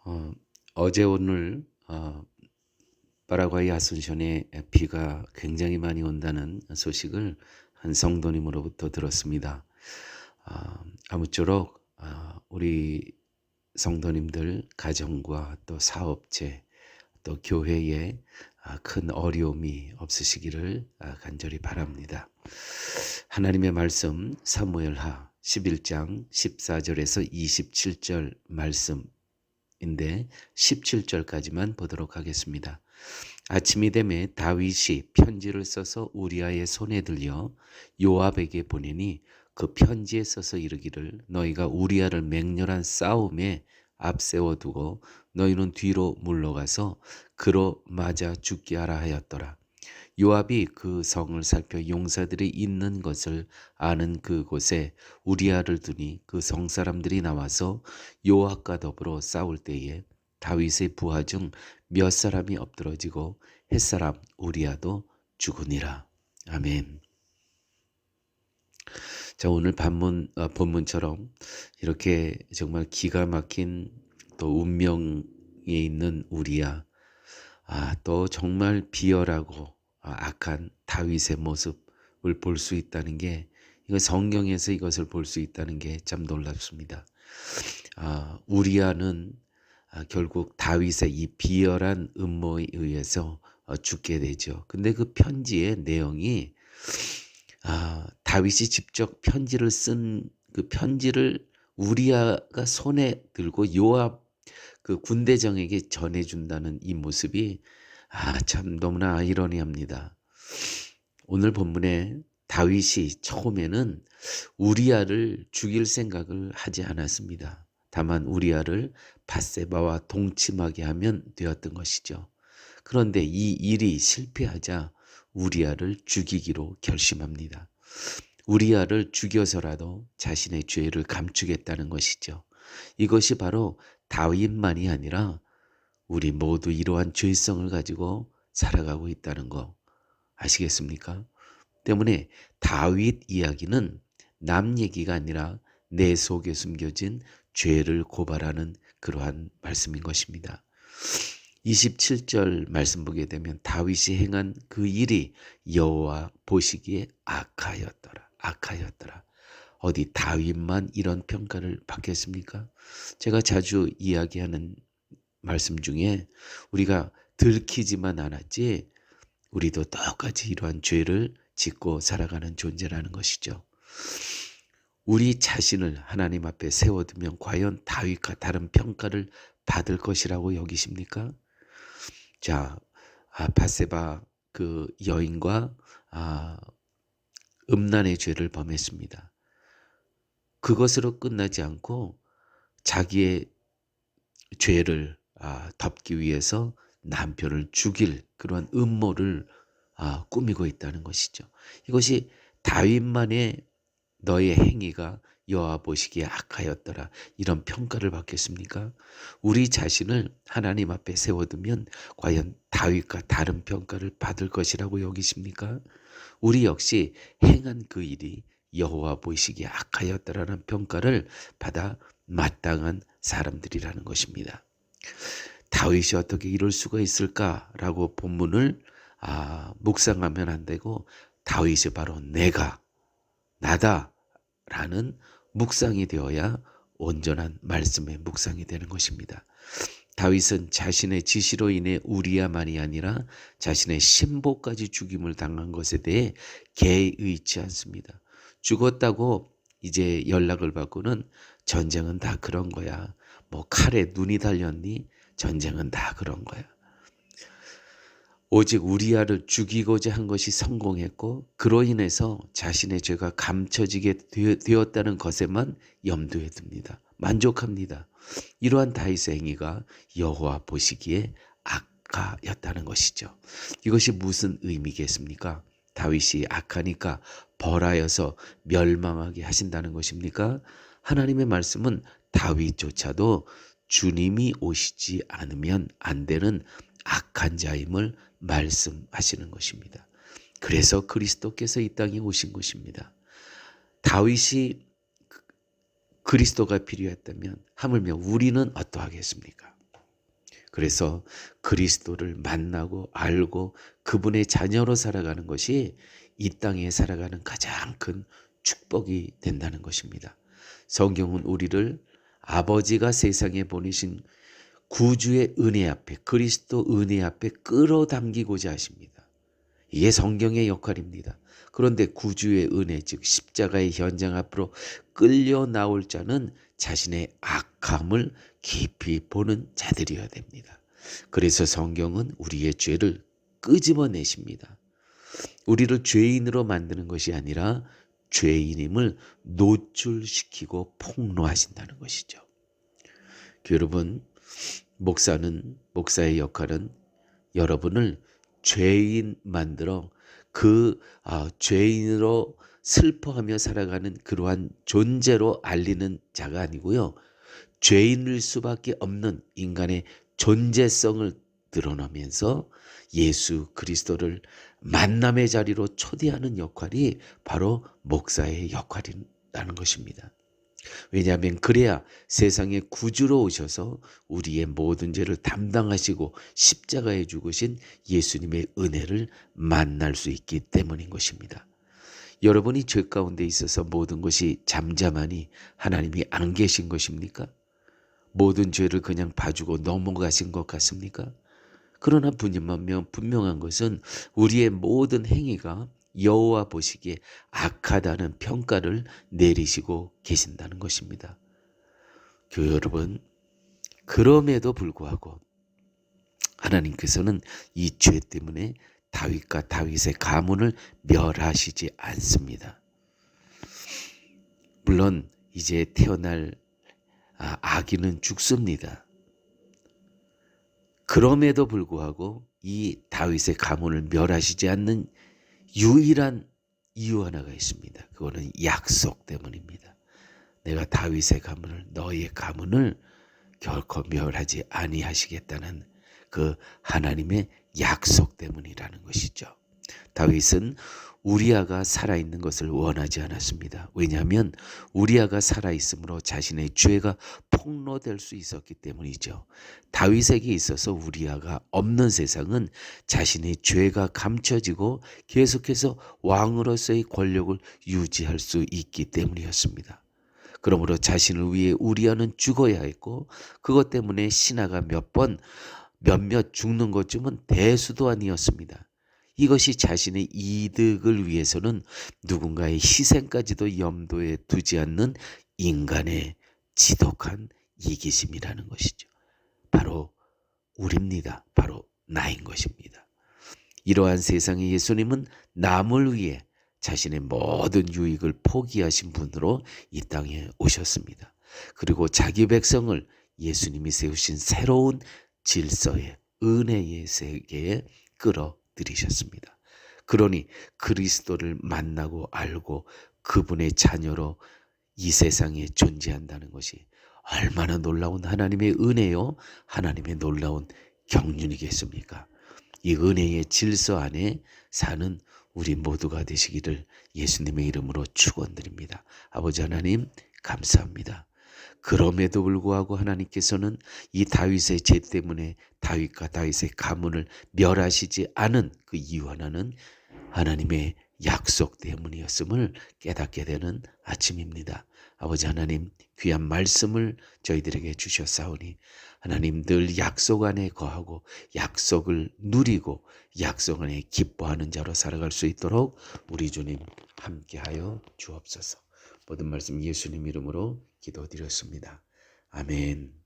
어, 어제 오늘 파라과이 아순션에 비가 굉장히 많이 온다는 소식을 한 성도님으로부터 들었습니다. 아무쪼록 우리 성도님들 가정과 또 사업체 또 교회에 큰 어려움이 없으시기를 간절히 바랍니다. 하나님의 말씀 사무엘하 11장 14절에서 27절 말씀인데 17절까지만 보도록 하겠습니다. 아침이 되매 다윗이 편지를 써서 우리아의 손에 들려 요압에게 보내니 그 편지에 써서 이르기를 너희가 우리아를 맹렬한 싸움에 앞세워 두고 너희는 뒤로 물러가서 그로 맞아 죽게 하라 하였더라. 요압이 그 성을 살펴 용사들이 있는 것을 아는 그곳에 우리아를 두니 그 성 사람들이 나와서 요압과 더불어 싸울 때에 다윗의 부하 중 몇 사람이 엎드러지고 햇사람 우리아도 죽으니라. 아멘. 자, 오늘 본문처럼 이렇게 정말 기가 막힌 또 운명에 있는 우리아, 또 정말 비열하고 악한 다윗의 모습을 볼 수 있다는 게, 이거 성경에서 이것을 볼 수 있다는 게 참 놀랍습니다. 우리아는 결국 다윗의 이 비열한 음모에 의해서 죽게 되죠. 근데 그 편지의 내용이 다윗이 직접 편지를 쓴 그 편지를 우리아가 손에 들고 요압 그 군대장에게 전해준다는 이 모습이 참 너무나 아이러니합니다. 오늘 본문에 다윗이 처음에는 우리아를 죽일 생각을 하지 않았습니다. 다만 우리아를 밧세바와 동침하게 하면 되었던 것이죠. 그런데 이 일이 실패하자 우리아를 죽이기로 결심합니다. 우리아를 죽여서라도 자신의 죄를 감추겠다는 것이죠. 이것이 바로 다윗만이 아니라 우리 모두 이러한 죄성을 가지고 살아가고 있다는 거 아시겠습니까? 때문에 다윗 이야기는 남 얘기가 아니라 내 속에 숨겨진 죄를 고발하는 그러한 말씀인 것입니다. 27절 말씀 보게 되면 다윗이 행한 그 일이 여호와 보시기에 악하였더라. 어디 다윗만 이런 평가를 받겠습니까? 제가 자주 이야기하는 말씀 중에 우리가 들키지만 않았지 우리도 똑같이 이러한 죄를 짓고 살아가는 존재라는 것이죠. 우리 자신을 하나님 앞에 세워두면 과연 다윗과 다른 평가를 받을 것이라고 여기십니까? 자, 밧세바 그 여인과 음란의 죄를 범했습니다. 그것으로 끝나지 않고 자기의 죄를 덮기 위해서 남편을 죽일 그런 음모를 꾸미고 있다는 것이죠. 이것이 다윗만의 너의 행위가 여호와 보시기에 악하였더라 이런 평가를 받겠습니까? 우리 자신을 하나님 앞에 세워두면 과연 다윗과 다른 평가를 받을 것이라고 여기십니까? 우리 역시 행한 그 일이 여호와 보시기에 악하였더라는 평가를 받아 마땅한 사람들이라는 것입니다. 다윗이 어떻게 이럴 수가 있을까라고 본문을 묵상하면 안 되고 다윗이 바로 내가 나다라는 묵상이 되어야 온전한 말씀의 묵상이 되는 것입니다. 다윗은 자신의 지시로 인해 우리야만이 아니라 자신의 신복까지 죽임을 당한 것에 대해 개의치 않습니다. 죽었다고 이제 연락을 받고는 전쟁은 다 그런 거야. 뭐 칼에 눈이 달렸니? 전쟁은 다 그런 거야. 오직 우리아를 죽이고자 한 것이 성공했고 그로 인해서 자신의 죄가 감춰지게 되었다는 것에만 염두에 둡니다. 만족합니다. 이러한 다윗의 행위가 여호와 보시기에 악하였다는 것이죠. 이것이 무슨 의미겠습니까? 다윗이 악하니까 벌하여서 멸망하게 하신다는 것입니까? 하나님의 말씀은 다윗조차도 주님이 오시지 않으면 안 되는 악한 자임을 말씀하시는 것입니다. 그래서 그리스도께서 이 땅에 오신 것입니다. 다윗이 그리스도가 필요했다면 하물며 우리는 어떠하겠습니까? 그래서 그리스도를 만나고 알고 그분의 자녀로 살아가는 것이 이 땅에 살아가는 가장 큰 축복이 된다는 것입니다. 성경은 우리를 아버지가 세상에 보내신 구주의 은혜 앞에, 그리스도 은혜 앞에 끌어당기고자 하십니다. 이게 성경의 역할입니다. 그런데 구주의 은혜, 즉 십자가의 현장 앞으로 끌려 나올 자는 자신의 악함을 깊이 보는 자들이어야 됩니다. 그래서 성경은 우리의 죄를 끄집어내십니다. 우리를 죄인으로 만드는 것이 아니라 죄인임을 노출시키고 폭로하신다는 것이죠. 여러분, 목사의 역할은 여러분을 죄인 만들어 죄인으로 슬퍼하며 살아가는 그러한 존재로 알리는 자가 아니고요. 죄인일 수밖에 없는 인간의 존재성을 드러내면서 예수 그리스도를 만남의 자리로 초대하는 역할이 바로 목사의 역할이라는 것입니다. 왜냐하면 그래야 세상에 구주로 오셔서 우리의 모든 죄를 담당하시고 십자가에 죽으신 예수님의 은혜를 만날 수 있기 때문인 것입니다. 여러분이 죄 가운데 있어서 모든 것이 잠잠하니 하나님이 안 계신 것입니까? 모든 죄를 그냥 봐주고 넘어가신 것 같습니까? 그러나 분명한 것은 우리의 모든 행위가 여호와 보시기에 악하다는 평가를 내리시고 계신다는 것입니다. 교회 여러분, 그럼에도 불구하고 하나님께서는 이 죄 때문에 다윗과 다윗의 가문을 멸하시지 않습니다. 물론 이제 태어날 아기는 죽습니다. 그럼에도 불구하고 이 다윗의 가문을 멸하시지 않는 유일한 이유 하나가 있습니다. 그거는 약속 때문입니다. 내가 다윗의 가문을, 너희의 가문을 결코 멸하지 아니하시겠다는 그 하나님의 약속 때문이라는 것이죠. 다윗은 우리아가 살아있는 것을 원하지 않았습니다. 왜냐하면 우리아가 살아있으므로 자신의 죄가 폭로될 수 있었기 때문이죠. 다윗에게 있어서 우리아가 없는 세상은 자신의 죄가 감춰지고 계속해서 왕으로서의 권력을 유지할 수 있기 때문이었습니다. 그러므로 자신을 위해 우리아는 죽어야 했고 그것 때문에 신하가 몇몇 죽는 것쯤은 대수도 아니었습니다. 이것이 자신의 이득을 위해서는 누군가의 희생까지도 염두에 두지 않는 인간의 지독한 이기심이라는 것이죠. 바로 우리입니다. 바로 나인 것입니다. 이러한 세상의 예수님은 남을 위해 자신의 모든 유익을 포기하신 분으로 이 땅에 오셨습니다. 그리고 자기 백성을 예수님이 세우신 새로운 질서의 은혜의 세계에 끌어들이셨습니다. 그러니 그리스도를 만나고 알고 그분의 자녀로 이 세상에 존재한다는 것이 얼마나 놀라운 하나님의 은혜요, 하나님의 놀라운 경륜이겠습니까? 이 은혜의 질서 안에 사는 우리 모두가 되시기를 예수님의 이름으로 축원드립니다. 아버지 하나님 감사합니다. 그럼에도 불구하고 하나님께서는 이 다윗의 죄 때문에 다윗과 다윗의 가문을 멸하시지 않은 그 이유 하나는 하나님의 약속 때문이었음을 깨닫게 되는 아침입니다. 아버지 하나님 귀한 말씀을 저희들에게 주셨사오니 하나님 늘 약속 안에 거하고 약속을 누리고 약속 안에 기뻐하는 자로 살아갈 수 있도록 우리 주님 함께하여 주옵소서. 모든 말씀 예수님 이름으로 기도드렸습니다. 아멘.